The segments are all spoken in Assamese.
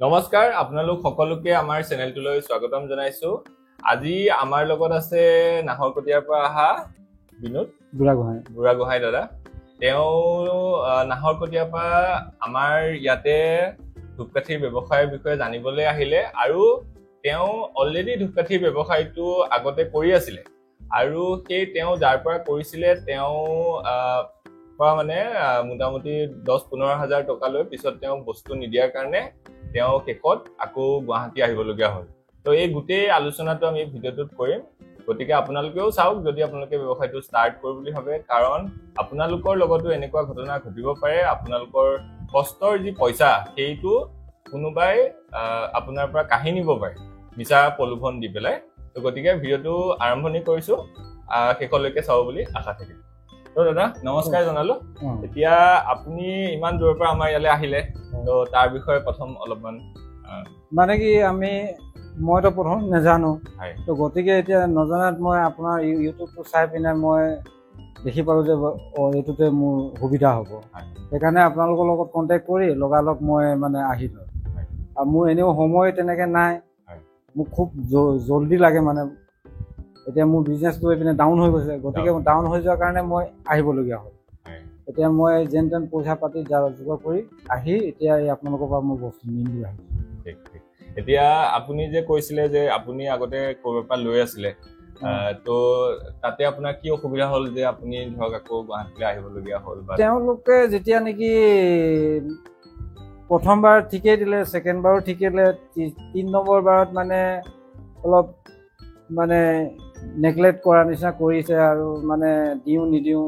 নমস্কাৰ আপোনালোক সকলোকে আমাৰ চেনেলটোলৈ স্বাগতম জনাইছো। আজি আমাৰ লগত আছে নাহৰকটীয়াৰ পৰা অহা বিনোদ বুঢ়াগোহাঁই দাদা। তেওঁ নাহৰকটীয়াৰ পৰা আমাৰ ইয়াতে ধূপকাঠিৰ ব্যৱসায়ৰ বিষয়ে জানিবলৈ আহিলে আৰু তেওঁ অলৰেডি ধূপকাঠিৰ ব্যৱসায়টো আগতে কৰি আছিলে আৰু সেই তেওঁ যাৰ পৰা কৰিছিলে তেওঁ পৰা মানে মোটামুটি 10-15 হাজাৰ টকালৈ পিছত তেওঁ বস্তু নিদিয়াৰ কাৰণে তেওঁ শেষত আকৌ গুৱাহাটী আহিবলগীয়া হ'ল। তো এই গোটেই আলোচনাটো আমি ভিডিঅ'টোত কৰিম, গতিকে আপোনালোকেও চাওক যদি আপোনালোকে ব্যৱসায়টো ষ্টাৰ্ট কৰোঁ বুলি ভাবে, কাৰণ আপোনালোকৰ লগতো এনেকুৱা ঘটনা ঘটিব পাৰে। আপোনালোকৰ কষ্টৰ যি পইচা সেইটো কোনোবাই আপোনাৰ পৰা কাঢ়ি নিব পাৰে মিছা প্ৰলোভন দি পেলাই। তো গতিকে ভিডিঅ'টো আৰম্ভণি কৰিছো, শেষলৈকে চাব বুলি আশা থাকিল। তো দাদা নমস্কাৰ জনালো। এতিয়া আপুনি ইমান দূৰৰ পৰা আমাৰ ইয়ালৈ আহিলে, তো তাৰ বিষয়ে প্ৰথম অলপমান মানে কি মইতো প্ৰথম নাজানো, তো গতিকে এতিয়া নজনাত মই আপোনাৰ ইউটিউবটো চাই পিনে মই দেখি পালোঁ যে এইটোতে মোৰ সুবিধা হ'ব, সেইকাৰণে আপোনালোকৰ লগত কণ্টেক্ট কৰি লগালগ মই মানে আহিলোঁ। আৰু মোৰ এনেও সময় তেনেকৈ নাই, মোক খুব জল্দি লাগে মানে। এতিয়া মোৰ বিজনেছটো এইপিনে ডাউন হৈ গৈছে, গতিকে ডাউন হৈ যোৱাৰ কাৰণে মই আহিবলগীয়া হ'ল। এতিয়া মই যেন তেন পইচা পাতি যোগাৰ কৰি আহি এতিয়া এই আপোনালোকৰ পৰা মই বস্তু নিম বুলি আহিছোঁ। এতিয়া আপুনি যে কৈছিলে যে আপুনি আগতে ক'ৰবাৰ পৰা লৈ আছিলে, তো তাতে আপোনাৰ কি অসুবিধা হ'ল যে আপুনি ধৰক আকৌ গুৱাহাটীলৈ আহিবলগীয়া হ'ল? তেওঁলোকে যেতিয়া নেকি প্ৰথমবাৰ ঠিকেই দিলে, ছেকেণ্ড বাৰো ঠিকেই দিলে, 3 নম্বৰ বাৰত মানে অলপ মানে নেগলেক্ট কৰাৰ নিচিনা কৰিছে আৰু মানে দিওঁ নিদিওঁ।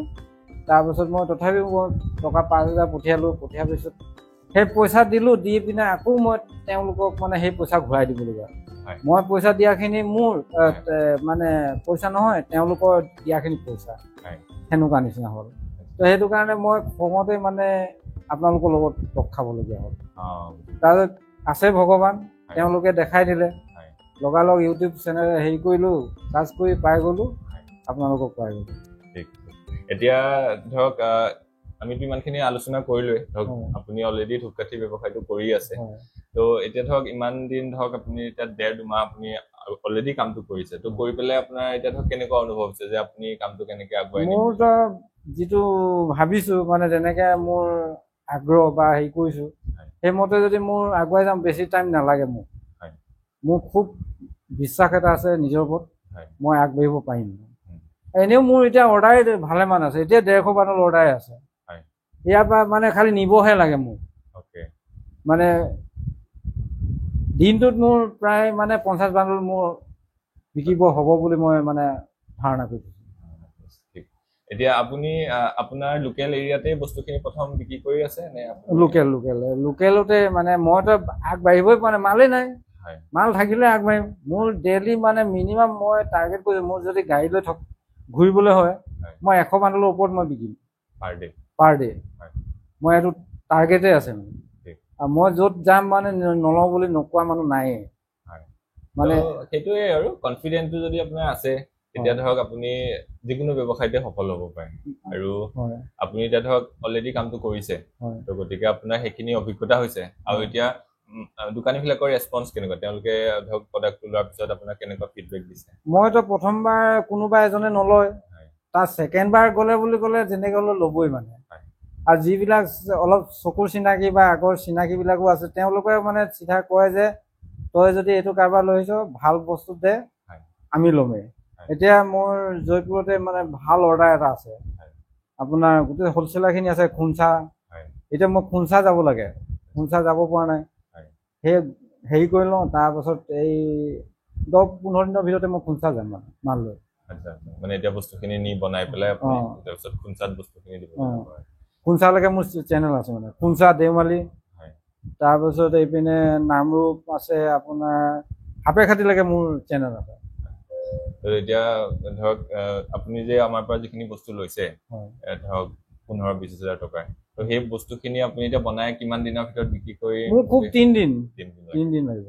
তাৰপিছত মই তথাপিও মই টকা 5,000 পঠিয়ালোঁ। পঠিয়াৰ পিছত সেই পইচা দিলোঁ, দি পিনে আকৌ মই তেওঁলোকক মানে সেই পইচা ঘূৰাই দিবলগীয়া। মই পইচা দিয়াখিনি মোৰ মানে পইচা নহয়, তেওঁলোকৰ দিয়াখিনি পইচা, সেনেকুৱা নিচিনা হ'ল। তো সেইটো কাৰণে মই খঙতে মানে আপোনালোকৰ লগত লগ খাবলগীয়া হ'ল। তাৰপিছত আছে ভগৱান, তেওঁলোকে দেখাই দিলে, লগালগ ইউটিউব চেনেল হেৰি কৰিলোঁ, চাৰ্চ কৰি পাই গ'লোঁ, আপোনালোকক পাই গ'লোঁ। এতিয়া ধৰক আমিতো ইমানখিনি আলোচনা কৰিলোৱে, ধৰক আপুনি অলৰেডি ধূপকাঠি ব্যৱসায়টো কৰি আছে। তো এতিয়া ধৰক ইমান দিন ধৰক আপুনি এতিয়া 1.5-2 মাহ আপুনি অলৰেডি কামটো কৰিছে, তো কৰি পেলাই আপোনাৰ এতিয়া ধৰক কেনেকুৱা অনুভৱ হৈছে যে আপুনি কামটো কেনেকৈ আগুৱাই নিব? মোৰতো যিটো ভাবিছোঁ মানে যেনেকৈ মোৰ আগ্ৰহ বা হেৰি কৰিছোঁ, সেইমতে যদি মোৰ আগুৱাই যাম বেছি টাইম নালাগে। মোৰ খুব বিশ্বাস এটা আছে নিজৰ ওপৰত, মই আগবাঢ়িব পাৰিম। এনেও মোৰ এতিয়া অৰ্ডাৰ ভালেমান আছে, এতিয়া 150 বাণ্ডল অৰ্ডাৰ আছে। ইয়াৰ পৰা মানে খালি নিবহে লাগে মোক। মানে দিনটোত মোৰ প্ৰায় মানে 50 বাণ্ডল মোৰ বিকিব হ'ব বুলি মই মানে ধাৰণা কৰিছোঁ। এতিয়া আপুনি আপোনাৰ লোকেল এৰিয়াতে বস্তুখিনি প্ৰথম বিক্ৰী কৰি আছে নে? লোকেলতে মানে মইতো আগবাঢ়িবই পৰা নাই, মালেই নাই। মাল থাকিলে আগবাঢ়িম। মোৰ ডেইলি মানে মিনিমাম মই টাৰ্গেট কৰিছোঁ, মোৰ যদি গাড়ী লৈ ঘূৰিবলৈ হয় মই 100 বাণ্ডলৰ ওপৰত মই বিকিম পাৰ ডে। মই এইটো টাৰ্গেটে আছে মানে। আৰু মই য'ত যাম মানে নলওঁ বুলি নোকোৱা মানুহ নায়েই। মানে সেইটোৱে আৰু কনফিডেন্টটো যদি আপোনাৰ আছে, তেতিয়া ধৰক আপুনি যিকোনো ব্যৱসায়তে সফল হ'ব পাৰে। আৰু আপুনি এতিয়া ধৰক অলৰেডি কামটো কৰিছে, তো গতিকে আপোনাৰ সেইখিনি অভিজ্ঞতা হৈছে। আৰু এতিয়া দোকানীবিলাকৰ ৰেছপন্স কেনেকুৱা? তেওঁলোকে ধৰক প্ৰডাক্টটো লোৱাৰ পিছত আপোনাক কেনেকুৱা ফিডবেক দিছে? মইতো প্ৰথমবাৰ কোনোবা এজনে নলয়, তাৰ ছেকেণ্ড বাৰ গ'লে বুলি ক'লে যেনেকৈ হ'লেও ল'বই মানে। আৰু যিবিলাক অলপ চকুৰ চিনাকি বা আগৰ চিনাকিবিলাকো আছে, তেওঁলোকে মানে চিধা কয় যে তই যদি এইটো কাৰোবাৰ লৈ আহিছ ভাল বস্তু দে, আমি ল'মেই। এতিয়া মোৰ জয়পুৰতে মানে ভাল অৰ্ডাৰ এটা আছে, আপোনাৰ গোটেই হ'লচেলাৰখিনি আছে খুঞ্চা। এতিয়া মই খুঞ্চা যাব লাগে, খুঞ্চা যাব পৰা নাই। সেই হেৰি কৰি লওঁ, তাৰপাছত এই 10-15 দিনৰ ভিতৰতে মই খুঞ্চা যাম মানে মাল লৈ। মানে এতিয়া বস্তুখিনি নি বনাই পেলাই আপুনি তাৰপিছত খুঞ্চাত বস্তুখিনি দিব। খুঞ্চালৈকে মোৰ চেনেল আছে মানে, খুঞ্চা দেওমালি, তাৰপিছত এইপিনে নামৰূপ আছে, আপোনাৰ সাপেখাতিলৈকে মোৰ চেনেল আছে। এতিয়া ধৰক আপুনি যে আমাৰ পৰা যিখিনি বস্তু লৈছে ধৰক 15-20 হাজাৰ টকাৰ, তো সেই বস্তুখিনি আপুনি এতিয়া বনাই কিমান দিনৰ ভিতৰত বিক্ৰী কৰি? মোৰ খুব 3 দিন লাগিব।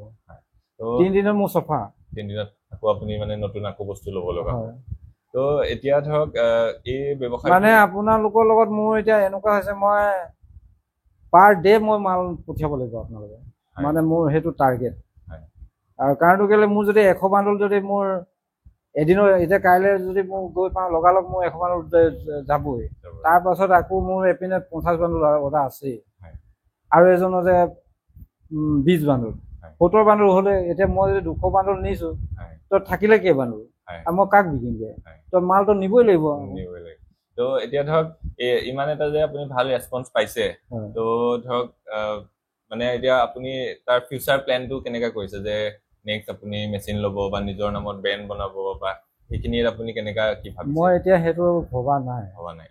3 দিনত মোৰ চফা। 3 দিনত আকৌ আপুনি মানে নতুন আকৌ বস্তু ল'ব লগা হয়। তো এতিয়া ধৰক এই ব্যৱসায় মানে আপোনালোকৰ লগত মোৰ এতিয়া এনেকুৱা হৈছে, মই পাৰ ডে মই মাল পঠিয়াব লাগিব আপোনালোকে। মানে মোৰ সেইটো টাৰ্গেট আৰু কাৰণটো কেলে মোৰ যদি 100 বাণ্ডল যদি মোৰ এদিনৰ এতিয়া কাইলৈ যদি মোৰ গৈ পাওঁ লগালগ মোৰ 100 বাণ্ডল যাবই তাৰ পাছত আকৌ মোৰ এপিনে 50 বাণ্ডল অৰ্ডাৰ আছেই আৰু এজনৰ যে 20 বাণ্ডল 70 বাণ্ডল হ'লে এতিয়া মই যদি 200 বাণ্ডল নিছো তো থাকিলে কেই বাণ্ডল আৰু মই কাক বিকিমগে তো মালটো নিবই লাগিব তো এতিয়া ধৰক ইমান এটা যে আপুনি ভাল ৰেছপন্স পাইছে তো ধৰক মানে এতিয়া আপুনি তাৰ ফিউচাৰ প্লেনটো কেনেকা কৰিছে যে নেক্সট আপুনি মেচিন ল'ব বা নিজৰ নামত ব্ৰেণ্ড বনাব বা সেইখিনিত আপুনি কেনেকা কি ভাবিছে মই এতিয়া সেইটো ভবা নাই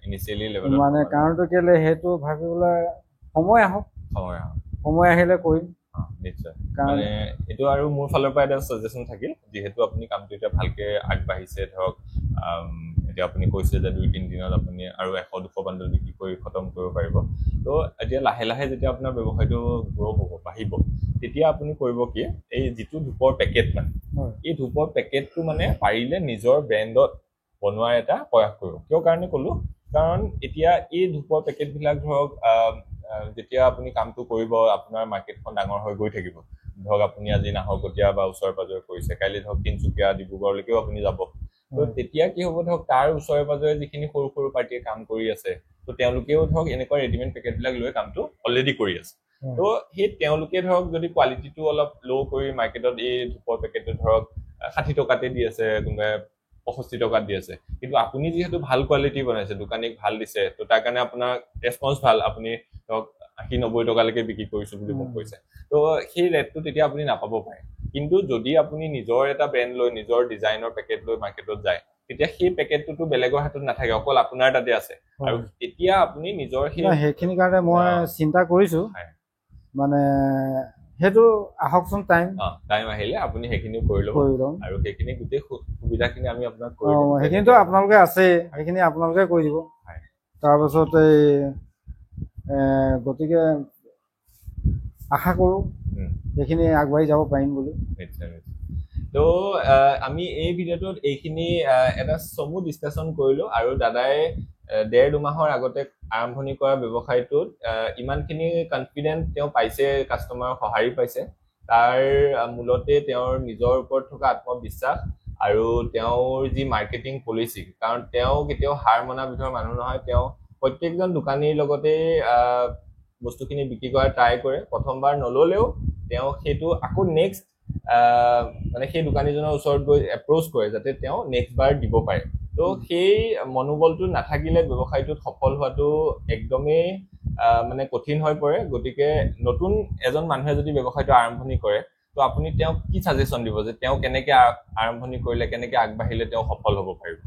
ইনিচিয়েলি লেভেলত মানে কাৰণটো কেলে সেইটো ভাবিবলৈ সময় আহিলে কৰিম নিশ্চয় মানে এইটো আৰু মোৰ ফালৰ পৰা এটা সাজেশন থাকিল যিহেতু আপুনি কামটো এতিয়া ভালকে আগবাঢ়িছে ধৰক এতিয়া আপুনি কৈছে যে 2-3 দিনত আপুনি আৰু 100-200 বাণ্ডল বিক্ৰী কৰি খতম কৰিব পাৰিব তো এতিয়া লাহে লাহে যেতিয়া আপোনাৰ ব্যৱসায়টো গ্ৰ' হ'ব বাঢ়িব তেতিয়া আপুনি কৰিব কি এই যিটো ধূপৰ পেকেট মানে এই ধূপৰ পেকেটটো মানে পাৰিলে নিজৰ ব্ৰেণ্ডত বনোৱাৰ এটা প্ৰয়াস কৰিব কিয় কাৰণে ক'লো কাৰণ এতিয়া এই ধূপৰ পেকেটবিলাক ধৰক যেতিয়া আপুনি কামটো কৰিব আপোনাৰ মাৰ্কেটখন ডাঙৰ হৈ গৈ থাকিব ধৰক আপুনি আজি নাহৰকটীয়া বা ওচৰে পাজৰে কৰিছে কাইলৈ ধৰক তিনচুকীয়া ডিব্ৰুগড়লৈকেও আপুনি যাব তো তেতিয়া কি হ'ব ধৰক তাৰ ওচৰে পাজৰে যিখিনি সৰু সৰু পাৰ্টিয়ে কাম কৰি আছে তো তেওঁলোকেও ধৰক এনেকুৱা ৰেডিমেড পেকেটবিলাক লৈ কামটো অলৰেডি কৰি আছে তো সেই তেওঁলোকে ধৰক যদি কোৱালিটিটো অলপ ল' কৰি মাৰ্কেটত এই ধূপৰ পেকেটটো ধৰক 60 টকাতে দি আছে কোনোবাই 65 টকাত দি আছে কিন্তু আপুনি যিহেতু ভাল কোৱালিটি বনাইছে দোকানীক ভাল দিছে তো তাৰ কাৰণে আপোনাৰ ৰেছপন্স ভাল আপুনি ধৰক 80-90 টকালৈকে বিক্ৰী কৰিছো বুলি মোক কৈছে তো সেই ৰেটটো তেতিয়া আপুনি নাপাব পাৰে কিন্তু যদি আপুনি নিজৰ এটা ব্ৰেণ্ড লৈ নিজৰ ডিজাইনৰ পেকেট লৈ মাৰ্কেটত যায় তেতিয়া সেই পেকেটটো বেলেগৰ হাতত নাথাকে অকল আপোনাৰ তাতে আছে আৰু তেতিয়া আপুনি নিজৰ সেইখিনি কাৰণে মই চিন্তা কৰিছো মানে সেইটো আহকচোন টাইম আহিলে আপুনি সেইখিনি কৰি ল'ব আৰু সেইখিনি গোটেই সুবিধাখিনি আমি আপোনাক কৰি দিম সেইখিনিতো আপোনালোকে আছে সেইখিনি আপোনালোকে কৰি দিব তাৰপাছত এই গতিকে আশা কৰোঁ সেইখিনি আগবাঢ়ি যাব পাৰিম বুলি তো আমি এই ভিডিঅ'টোত এইখিনি এটা চমু ডিছকাশ্যন কৰিলোঁ আৰু দাদাই 1.5-2 মাহৰ আগতে আৰম্ভণি কৰা ব্যৱসায়টোত ইমানখিনি কনফিডেন্ট তেওঁ পাইছে কাষ্টমাৰৰ সঁহাৰি পাইছে তাৰ মূলতে তেওঁৰ নিজৰ ওপৰত থকা আত্মবিশ্বাস আৰু তেওঁৰ যি মাৰ্কেটিং পলিচি কাৰণ তেওঁ কেতিয়াও হাৰ মনা বিধৰ মানুহ নহয় তেওঁ প্ৰত্যেকজন দোকানীৰ লগতে বস্তুখিনি বিক্ৰী কৰা ট্ৰাই কৰে প্ৰথমবাৰ নল'লেও তেওঁ সেইটো আকৌ নেক্সট মানে সেই দোকানীজনৰ ওচৰত গৈ এপ্ৰ'চ কৰে যাতে তেওঁ নেক্সট বাৰ দিব পাৰে তো সেই মনোবলটো নাথাকিলে ব্যৱসায়টোত সফল হোৱাটো একদমেই মানে কঠিন হৈ পৰে গতিকে নতুন এজন মানুহে যদি ব্যৱসায়টো আৰম্ভণি কৰে তো আপুনি তেওঁক কি সাজেশ্যন দিব যে তেওঁ কেনেকৈ আৰম্ভণি কৰিলে কেনেকৈ আগবাঢ়িলে তেওঁ সফল হ'ব পাৰিব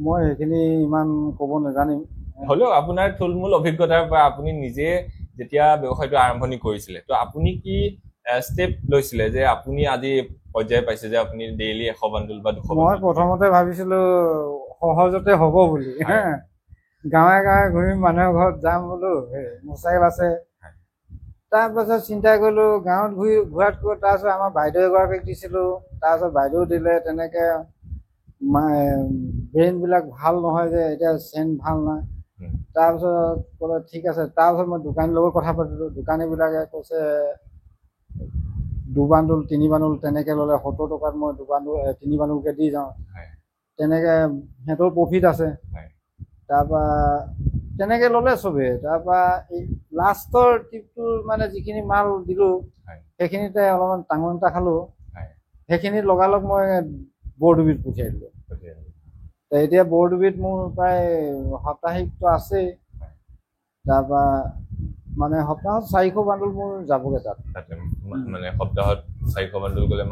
মই সেইখিনি ইমান ক'ব নাজানিম হ'লেও আপোনাৰ থুলমূল অভিজ্ঞতাৰ পৰা আপুনি নিজে যেতিয়া ব্যৱসায়টো আৰম্ভণি কৰিছিলে তো আপুনি কি ষ্টেপ লৈছিলে যে আপুনি আজি পৰ্যায় পাইছে যে আপুনি ডেইলি 100 বাণ্ডল বা 200 মই প্ৰথমতে ভাবিছিলো সহজতে হ'ব বুলি গাঁৱে গাঁৱে ঘূৰি মানুহৰ ঘৰত যাম বোলো মোচাইল আছে তাৰপাছত চিন্তা কৰিলোঁ গাঁৱত ঘূৰাতকৈ তাৰপিছত আমাৰ বাইদেউ এগৰাকীক দিছিলোঁ তাৰপিছত বাইদেউ দিলে তেনেকৈ ব্ৰেইনবিলাক ভাল নহয় যে এতিয়া চেণ্ট ভাল নাই তাৰপিছত ক'লে ঠিক আছে তাৰপিছত মই দোকানীৰ লগত কথা পাতিলোঁ দোকানীবিলাকে কৈছে 2 বাণ্ডল 3 বাণ্ডল তেনেকৈ ল'লে 70 টকাত মই 2 বাণ্ডল 3 বাণ্ডলকৈ দি যাওঁ তেনেকৈ সিহঁতৰ প্ৰফিট আছে তাৰপৰা তেনেকৈ ল'লে চবেই তাৰপৰা এই লাষ্টৰ ট্ৰিপটোৰ মানে যিখিনি মাল দিলোঁ সেইখিনিতে অলপমান টাঙন এটা খালোঁ সেইখিনিত লগালগ মই বৰডুবিত পঠিয়াই দিলোঁ এতিয়া বৰডুবিত মোৰ প্ৰায় সাপ্তাহিকটো আছেই তাৰপৰা মানে সপ্তাহত 400 বাণ্ডল মোৰ যাবগৈ তাত মানে সপ্তাহত 400 বাণ্ডল গ'লে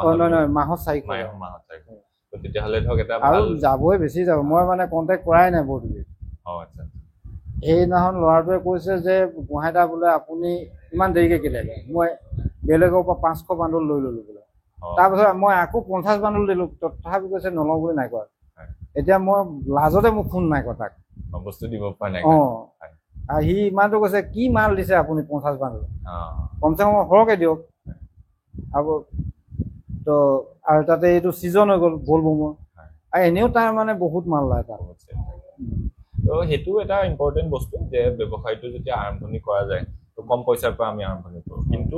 মাহত 400 তো তেতিয়াহ'লে ধৰক এটা আৰু যাবই বেছি যাব মই মানে কণ্টেক্ট কৰাই নাই বৰডুবিত আচ্ছা সেইদিনাখন ল'ৰাটোৱে কৈছে যে গোহাঁইদা বোলে আপুনি ইমান দেৰিকৈ কেলৈ মই বেলেগৰ পৰা 500 বাণ্ডল লৈ ল'লোঁ বোলে তাৰপিছত মই আকৌ 50 বাণ্ডল দিলোঁ তথাপি কৈছে নলওঁ বুলি নাই কোৱা এতিয়া মই লাজতে মোক ফোন নাই কোৱা তাক বস্তু দিব পৰা নাই আৰু সি ইমানটো কৈছে কি মাল দিছে আপুনি 50 বাণ্ডল কমচে কম সৰহকৈ দিয়ক আৰু তো আৰু তাতে এইটো ছিজন হৈ গ'ল ব'লবমৰ আৰু এনেও তাৰ মানে বহুত মাল লাগে তাৰ তো সেইটো এটা ইম্পৰ্টেণ্ট বস্তু যে ব্যৱসায়টো যেতিয়া আৰম্ভণি কৰা যায় তো কম পইচাৰ পৰা আমি আৰম্ভণি কৰোঁ কিন্তু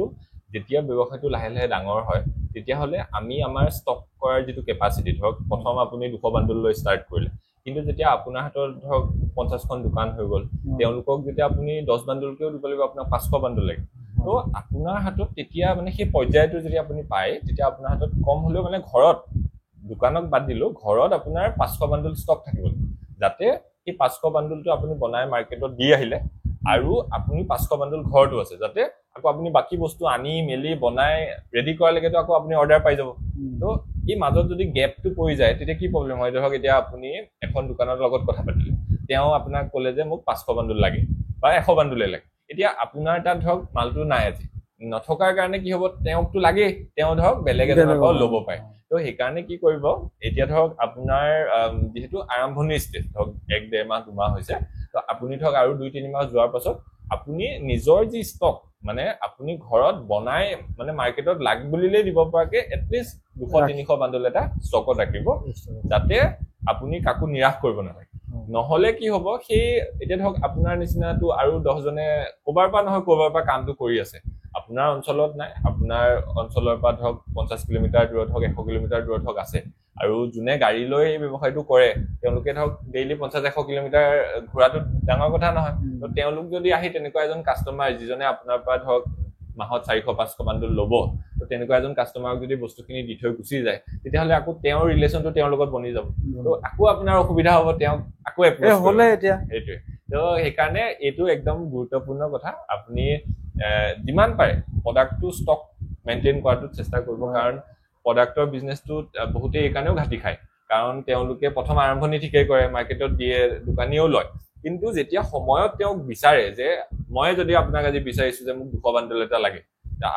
যেতিয়া ব্যৱসায়টো লাহে লাহে ডাঙৰ হয় তেতিয়াহ'লে আমি আমাৰ ষ্টক কৰাৰ যিটো কেপাচিটি ধৰক প্ৰথম আপুনি 200 বাণ্ডল লৈ ষ্টাৰ্ট কৰিলে কিন্তু যেতিয়া আপোনাৰ হাতত ধৰক 50খন দোকান হৈ গ'ল তেওঁলোকক যেতিয়া আপুনি 10 বাণ্ডলকেও দিব লাগিব আপোনাক 500 বাণ্ডল লাগে তো আপোনাৰ হাতত তেতিয়া মানে সেই পৰ্যায়টো যদি আপুনি পায় তেতিয়া আপোনাৰ হাতত কম হ'লেও মানে ঘৰত দোকানক বাদ দিলেও ঘৰত আপোনাৰ 500 বাণ্ডল ষ্টক থাকিব যাতে এই 500 বাণ্ডলটো আপুনি বনাই মাৰ্কেটত দি আহিলে আৰু আপুনি 500 বাণ্ডল ঘৰটো আছে যাতে আকৌ আপুনি বাকি বস্তু আনি মেলি বনাই ৰেডি কৰালৈকেতো আকৌ আপুনি অৰ্ডাৰ পাই যাব তো এই মাজত যদি গেপটো পৰি যায় তেতিয়া কি প্ৰব্লেম হয় ধৰক এতিয়া আপুনি এখন দোকানৰ লগত কথা পাতিলে তেওঁ আপোনাক ক'লে যে মোক 500 বাণ্ডল লাগে বা 100 বাণ্ডলে লাগে এতিয়া আপোনাৰ তাত ধৰক মালটো নাই আজি নথকাৰ কাৰণে কি হ'ব তেওঁকটো লাগে তেওঁ ধৰক বেলেগ এজনৰ পৰা ল'ব পাৰে তো সেইকাৰণে কি কৰিব এতিয়া ধৰক আপোনাৰ যেহেতু আৰম্ভণিৰ ষ্টেজ ধৰক 1-1.5 মাহ 2 মাহ হৈছে তো আপুনি ধৰক আৰু 2-3 মাহ যোৱাৰ পাছত আপুনি নিজৰ যি ষ্টক মানে আপুনি ঘৰত বনাই মানে মাৰ্কেটত লাগ বুলিলে দিব পৰাকে এটলিষ্ট 200-300 বাণ্ডল এটা ষ্টকত ৰাখিব যাতে আপুনি কাকো নিৰাশ কৰিব নালাগে নহলে কি হ'ব সেই এতিয়া ধৰক আপোনাৰ নিচিনাটো আৰু 10 জনে ক'বাৰ পৰা কামটো কৰি আছে আপোনাৰ অঞ্চলত নাই আপোনাৰ অঞ্চলৰ পৰা ধৰক 50 কিলোমিটাৰ দূৰত হওক 100 কিলোমিটাৰ দূৰত হওক আছে আৰু যোনে গাড়ী লৈ এই ব্যৱসায়টো কৰে তেওঁলোকে ধৰক ডেইলি 50-100 কিলোমিটাৰ ঘোৰাটো ডাঙৰ কথা নহয় তো তেওঁলোক যদি আহি তেনেকুৱা এজন কাষ্টমাৰ যিজনে আপোনাৰ পৰা ধৰক মাহত 400-500 বাণ্ডল ল'ব তো তেনেকুৱা এজন কাষ্টমাৰক যদি বস্তুখিনি দি থৈ গুচি যায় তেতিয়াহ'লে আকৌ তেওঁৰ ৰিলেশ্যনটো তেওঁৰ লগত বনি যাব তো আকৌ আপোনাৰ অসুবিধা হ'ব তেওঁ আকৌ এপ্ৰ'চ হ'লে এতিয়া সেইটোৱে তো সেইকাৰণে এইটো একদম গুৰুত্বপূৰ্ণ কথা আপুনি যিমান পাৰে প্ৰডাক্টটো ষ্টক মেইনটেইন কৰাটো চেষ্টা কৰিব কাৰণ প্ৰডাক্টৰ বিজনেছটোত বহুতে এই কাৰণেও ঘাটি খায় কাৰণ তেওঁলোকে প্ৰথম আৰম্ভণি ঠিকেই কৰে মাৰ্কেটত দিয়ে দোকানীও লয় কিন্তু যেতিয়া সময়ত তেওঁক বিচাৰে যে মই যদি আপোনাক আজি বিচাৰিছো যে মোক 200 বাণ্ডল এটা লাগে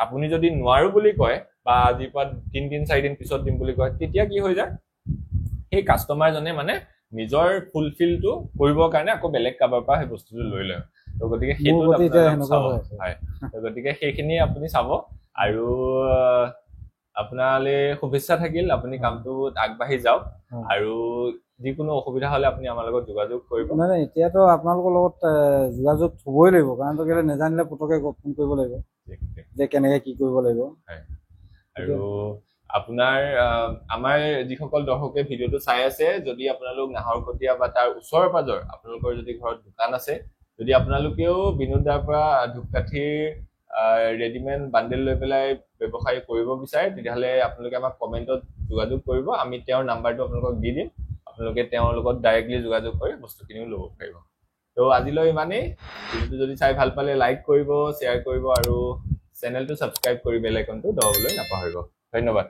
আপুনি যদি নোৱাৰো বুলি কয় বা আজিৰ পৰা 3-4 দিন পিছত দিম বুলি কয় তেতিয়া কি হৈ যায় সেই কাষ্টমাৰজনে মানে নিজৰ ফুলফিলটো কৰিবৰ কাৰণে আকৌ বেলেগ কাৰোবাৰ পৰা সেই বস্তুটো লৈ লয় তো গতিকে সেইটো গতিকে সেইখিনি আপুনি চাব আৰু আপোনালে শুভেচ্ছা থাকিল আপুনি কামটোত আগবাঢ়ি যাওক আৰু যিকোনো অসুবিধা হলে আপুনি আমাৰ লগত যোগাযোগ কৰিব মানে এতিয়াতো আপোনালোকৰ লগত যোগাযোগ থবই লাগিব কাৰণ তো কেলে নেজানিলে পুতকে ফোন কৰিব লাগিব যে কেনেকৈ কি কৰিব লাগিব আৰু আপোনাৰ আমাৰ যিসকল দৰ্শকে ভিডিঅ'টো চাই আছে যদি আপোনালোক নাহৰকটীয়া বা তাৰ ওচৰ পাজৰ আপোনালোকৰ যদি ঘৰত দোকান আছে যদি আপোনালোকেও বিনোদ দাৰ পৰা ধূপকাঠিৰ ৰেডিমেড বাণ্ডেল লৈ পেলাই ব্যৱসায় কৰিব বিচাৰে তেতিয়াহ'লে আপোনালোকে আমাক কমেণ্টত যোগাযোগ কৰিব আমি তেওঁৰ নাম্বাৰটো আপোনালোকক দি দিম আপোনালোকে তেওঁৰ লগত ডাইৰেক্টলি যোগাযোগ কৰি বস্তুখিনিও ল'ব পাৰিব তো আজিলৈ ইমানেই ভিডিঅ'টো যদি চাই ভাল পালে লাইক কৰিব শ্বেয়াৰ কৰিব আৰু চেনেলটো ছাবস্ক্ৰাইব কৰি বেল আইকনটো দবাবলৈ নাপাহৰিব ধন্যবাদ